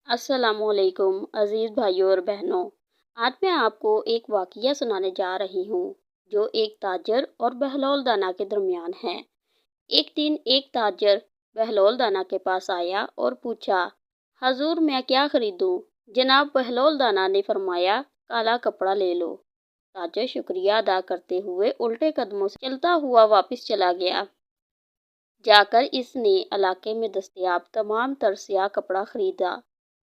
السلام علیکم عزیز بھائیوں اور بہنوں، آج میں آپ کو ایک واقعہ سنانے جا رہی ہوں جو ایک تاجر اور بہلول دانا کے درمیان ہے۔ ایک دن ایک تاجر بہلول دانا کے پاس آیا اور پوچھا، حضور میں کیا خریدوں؟ جناب بہلول دانا نے فرمایا، کالا کپڑا لے لو۔ تاجر شکریہ ادا کرتے ہوئے الٹے قدموں سے چلتا ہوا واپس چلا گیا۔ جا کر اس نے علاقے میں دستیاب تمام تر سیاہ کپڑا خریدا۔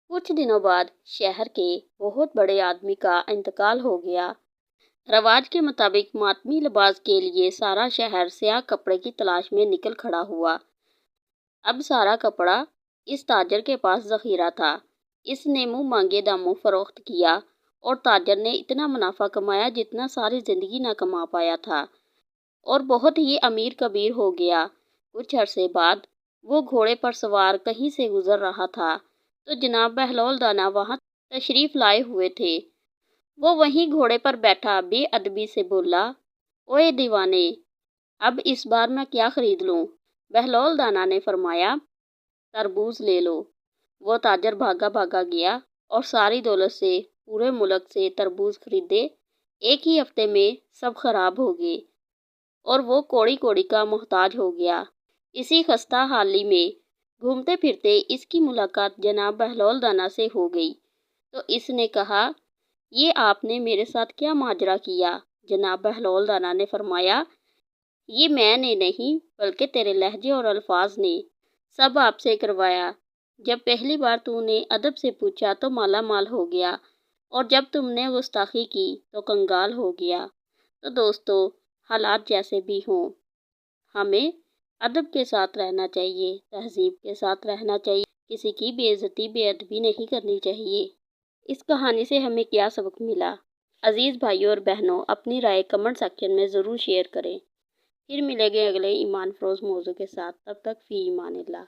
کچھ دنوں بعد شہر کے بہت بڑے آدمی کا انتقال ہو گیا۔ رواج کے مطابق ماتمی لباس کے لیے سارا شہر سیاہ کپڑے کی تلاش میں نکل کھڑا ہوا۔ اب سارا کپڑا اس تاجر کے پاس ذخیرہ تھا۔ اس نے منہ مانگے داموں فروخت کیا اور تاجر نے اتنا منافع کمایا جتنا ساری زندگی نہ کما پایا تھا، اور بہت ہی امیر کبیر ہو گیا۔ کچھ عرصے بعد وہ گھوڑے پر سوار کہیں سے گزر رہا تھا تو جناب بہلول دانا وہاں تشریف لائے ہوئے تھے۔ وہ وہیں گھوڑے پر بیٹھا بے ادبی سے بولا، اوئے دیوانے، اب اس بار میں کیا خرید لوں؟ بہلول دانا نے فرمایا، تربوز لے لو۔ وہ تاجر بھاگا بھاگا گیا اور ساری دولت سے پورے ملک سے تربوز خریدے۔ ایک ہی ہفتے میں سب خراب ہو گئے اور وہ کوڑی کوڑی کا محتاج ہو گیا۔ اسی خستہ حالی میں گھومتے پھرتے اس کی ملاقات جناب بہلول دانا سے ہو گئی تو اس نے کہا، یہ آپ نے میرے ساتھ کیا ماجرا کیا؟ جناب بہلول دانا نے فرمایا، یہ میں نے نہیں بلکہ تیرے لہجے اور الفاظ نے سب آپ سے کروایا۔ جب پہلی بار تو نے ادب سے پوچھا تو مالا مال ہو گیا، اور جب تم نے گستاخی کی تو کنگال ہو گیا۔ تو دوستو، حالات جیسے بھی ہوں، ہمیں ادب کے ساتھ رہنا چاہیے، تہذیب کے ساتھ رہنا چاہیے، کسی کی بے عزتی بے ادبی نہیں کرنی چاہیے۔ اس کہانی سے ہمیں کیا سبق ملا؟ عزیز بھائیوں اور بہنوں، اپنی رائے کمنٹ سیکشن میں ضرور شیئر کریں۔ پھر ملیں گے اگلے ایمان فروز موضوع کے ساتھ، تب تک فی امان اللہ۔